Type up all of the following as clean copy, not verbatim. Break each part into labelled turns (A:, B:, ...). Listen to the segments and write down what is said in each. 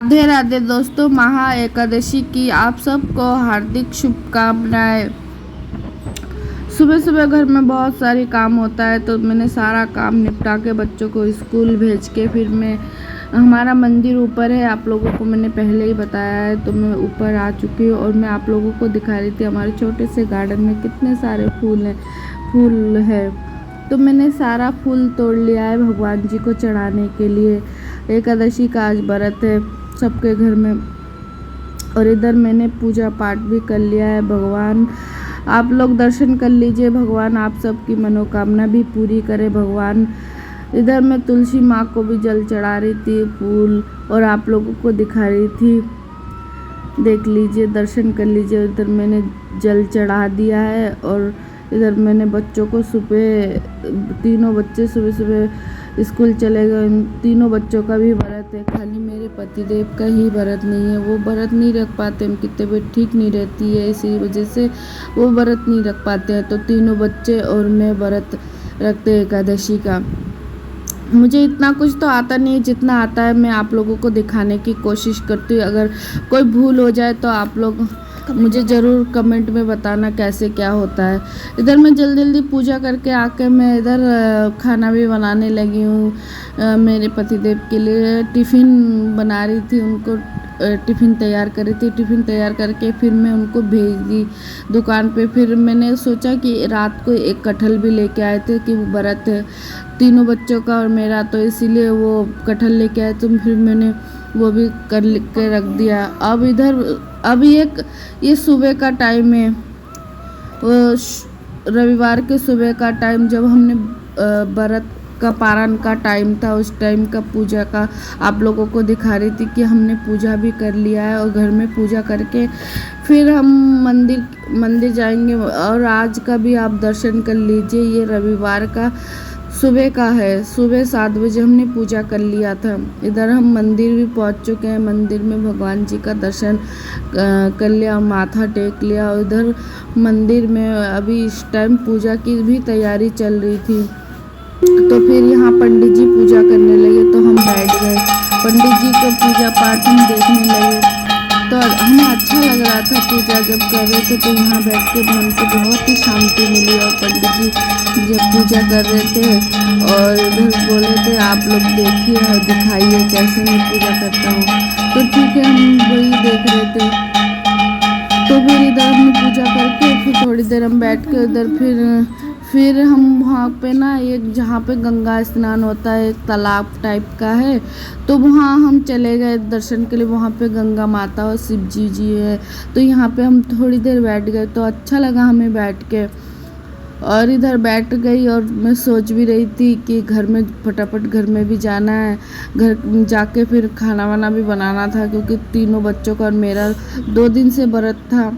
A: राधे राधे दोस्तों, महा एकादशी की आप सबको हार्दिक शुभकामनाएं। सुबह सुबह घर में बहुत सारी काम होता है, तो मैंने सारा काम निपटा के बच्चों को स्कूल भेज के फिर मैं हमारा मंदिर ऊपर है, आप लोगों को मैंने पहले ही बताया है, तो मैं ऊपर आ चुकी हूँ और मैं आप लोगों को दिखा रही थी हमारे छोटे से गार्डन में कितने सारे फूल है। तो मैंने सारा फूल तोड़ लिया है भगवान जी को चढ़ाने के लिए। एकादशी का आज व्रत है सबके घर में, और इधर मैंने पूजा पाठ भी कर लिया है। भगवान आप लोग दर्शन कर लीजिए, भगवान आप सबकी मनोकामना भी पूरी करे भगवान। इधर मैं तुलसी माँ को भी जल चढ़ा रही थी फूल, और आप लोगों को दिखा रही थी, देख लीजिए, दर्शन कर लीजिए। इधर मैंने जल चढ़ा दिया है, और इधर मैंने बच्चों को सुबह, तीनों बच्चे सुबह सुबह स्कूल चले गए। तीनों बच्चों का भी व्रत है, खाली मेरे पतिदेव का ही व्रत नहीं है। वो व्रत नहीं रख पाते, उनकी तबीयत ठीक नहीं रहती है, इसी वजह से वो व्रत नहीं रख पाते हैं। तो तीनों बच्चे और मैं व्रत रखते हैं एकादशी का। मुझे इतना कुछ तो आता नहीं, जितना आता है मैं आप लोगों को दिखाने की कोशिश करती हूँ। अगर कोई भूल हो जाए तो आप लोग मुझे ज़रूर कमेंट में बताना कैसे क्या होता है। इधर मैं जल्दी जल्दी पूजा करके आके मैं इधर खाना भी बनाने लगी हूँ। मेरे पतिदेव के लिए टिफ़िन बना रही थी, उनको टिफ़िन तैयार कर रही थी। टिफ़िन तैयार करके फिर मैं उनको भेज दी दुकान पे। फिर मैंने सोचा कि रात को एक कटहल भी लेके आए थे कि वो व्रत है तीनों बच्चों का और मेरा, तो इसीलिए वो कटहल लेके आए, तो फिर मैंने वो भी कर के रख दिया। अब इधर अभी ये सुबह का टाइम है, रविवार के सुबह का टाइम, जब हमने व्रत का पारण का टाइम था, उस टाइम का पूजा का आप लोगों को दिखा रही थी कि हमने पूजा भी कर लिया है। और घर में पूजा करके फिर हम मंदिर जाएंगे। और आज का भी आप दर्शन कर लीजिए, ये रविवार का सुबह का है, सुबह 7 बजे हमने पूजा कर लिया था। इधर हम मंदिर भी पहुंच चुके हैं, मंदिर में भगवान जी का दर्शन कर लिया, माथा टेक लिया। उधर मंदिर में अभी इस टाइम पूजा की भी तैयारी चल रही थी, तो फिर यहाँ पंडित जी पूजा करने लगे, तो हम बैठ गए, पंडित जी को पूजा पाठ हम देखने लगे। तो हमें अच्छा लग रहा था पूजा जब कर रहे थे, तो यहाँ बैठ के मन को बहुत ही शांति मिली। और पंडित जी जब पूजा कर रहे थे और इधर बोल रहे थे आप लोग देखिए और दिखाइए कैसे मैं पूजा करता हूँ, तो ठीक है, हम वही देख रहे थे। तो फिर इधर हमने पूजा करके फिर थोड़ी देर हम बैठ के उधर फिर हम वहाँ पे ना, एक जहाँ पे गंगा स्नान होता है, एक तालाब टाइप का है, तो वहाँ हम चले गए दर्शन के लिए। वहाँ पे गंगा माता और शिव जी है, तो यहाँ पे हम थोड़ी देर बैठ गए, तो अच्छा लगा हमें बैठ के। और इधर बैठ गई और मैं सोच भी रही थी कि घर में फटाफट घर में भी जाना है, घर जाके फिर खाना वाना भी बनाना था, क्योंकि तीनों बच्चों का और मेरा 2 दिन से व्रत था।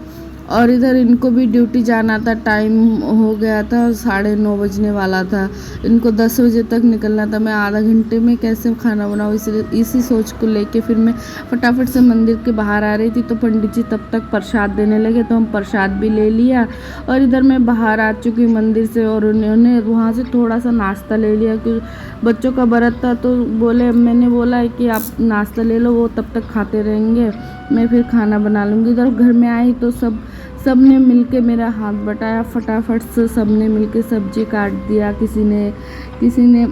A: और इधर इनको भी ड्यूटी जाना था, टाइम हो गया था, 9:30 बजने वाला था, इनको 10 बजे तक निकलना था। मैं आधा घंटे में कैसे खाना बनाऊँ, इसलिए इसी सोच को लेके फिर मैं फटाफट से मंदिर के बाहर आ रही थी। तो पंडित जी तब तक प्रसाद देने लगे, तो हम प्रसाद भी ले लिया। और इधर मैं बाहर आ चुकी मंदिर से, और उन्होंने वहाँ से थोड़ा सा नाश्ता ले लिया, क्योंकि बच्चों का व्रत था, तो मैंने बोला है कि आप नाश्ता ले लो, वो तब तक खाते रहेंगे, मैं फिर खाना बना लूँगी। इधर घर में आई तो सब ने मिलके मेरा हाथ बटाया, फटाफट से सब ने मिलके सब्जी काट दिया, किसी ने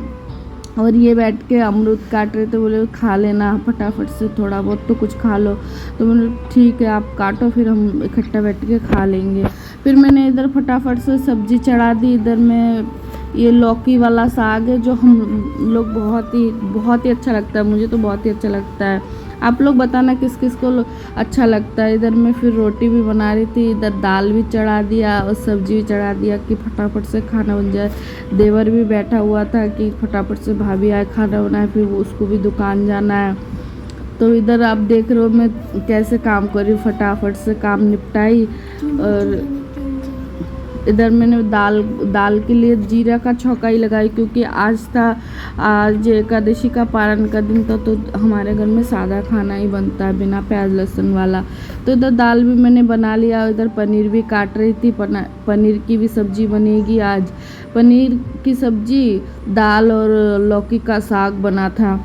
A: और ये बैठ के अमरूद काट रहे थे, बोले खा लेना फटाफट से, थोड़ा बहुत तो कुछ खा लो। तो मैंने ठीक है आप काटो, फिर हम इकट्ठा बैठ के खा लेंगे। फिर मैंने इधर फटाफट से सब्जी चढ़ा दी। इधर मैं ये लौकी वाला साग है, जो हम लोग बहुत ही अच्छा लगता है, मुझे तो बहुत ही अच्छा लगता है। आप लोग बताना किस किस को अच्छा लगता है। इधर मैं फिर रोटी भी बना रही थी, इधर दाल भी चढ़ा दिया और सब्जी भी चढ़ा दिया कि फटाफट से खाना बन जाए। देवर भी बैठा हुआ था कि फटाफट से भाभी आए खाना बनाए, फिर उसको भी दुकान जाना है। तो इधर आप देख रहे हो मैं कैसे काम कर रही हूँ, फटाफट से काम निपटाई। और इधर मैंने दाल के लिए जीरा का छौंका ही लगाई, क्योंकि आज एकादशी का पारण का दिन था, तो हमारे घर में सादा खाना ही बनता है बिना प्याज लहसुन वाला। तो इधर दाल भी मैंने बना लिया। इधर पनीर भी काट रही थी, पनीर की भी सब्जी बनेगी आज। पनीर की सब्जी, दाल और लौकी का साग बना था।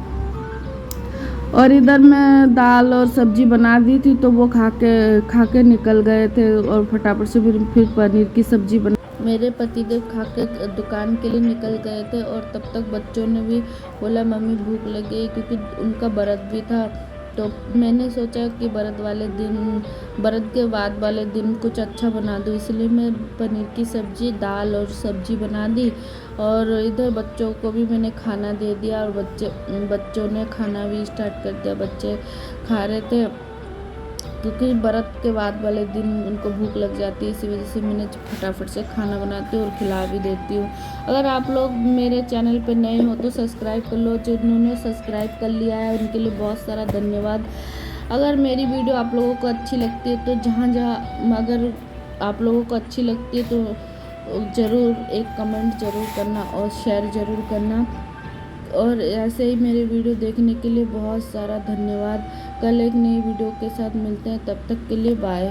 A: और इधर मैं दाल और सब्जी बना दी थी तो वो खा के निकल गए थे और फटाफट से फिर पनीर की सब्जी बना। मेरे पतिदेव खा के दुकान के लिए निकल गए थे और तब तक बच्चों ने भी बोला मम्मी भूख लगी, क्योंकि उनका व्रत भी था। तो मैंने सोचा कि व्रत के बाद वाले दिन कुछ अच्छा बना दूँ, इसलिए मैं पनीर की सब्ज़ी, दाल और सब्ज़ी बना दी। और इधर बच्चों को भी मैंने खाना दे दिया और बच्चों ने खाना भी स्टार्ट कर दिया। बच्चे खा रहे थे क्योंकि व्रत के बाद वाले दिन उनको भूख लग जाती है, इसी वजह से मैंने फटाफट से खाना बनाती हूँ और खिला भी देती हूँ। अगर आप लोग मेरे चैनल पे नए हो तो सब्सक्राइब कर लो, जिन्होंने सब्सक्राइब कर लिया है उनके लिए बहुत सारा धन्यवाद। अगर मेरी वीडियो आप लोगों को अच्छी लगती है तो अगर आप लोगों को अच्छी लगती है तो ज़रूर एक कमेंट ज़रूर करना और शेयर ज़रूर करना। और ऐसे ही मेरे वीडियो देखने के लिए बहुत सारा धन्यवाद। कल एक नई वीडियो के साथ मिलते हैं, तब तक के लिए बाय।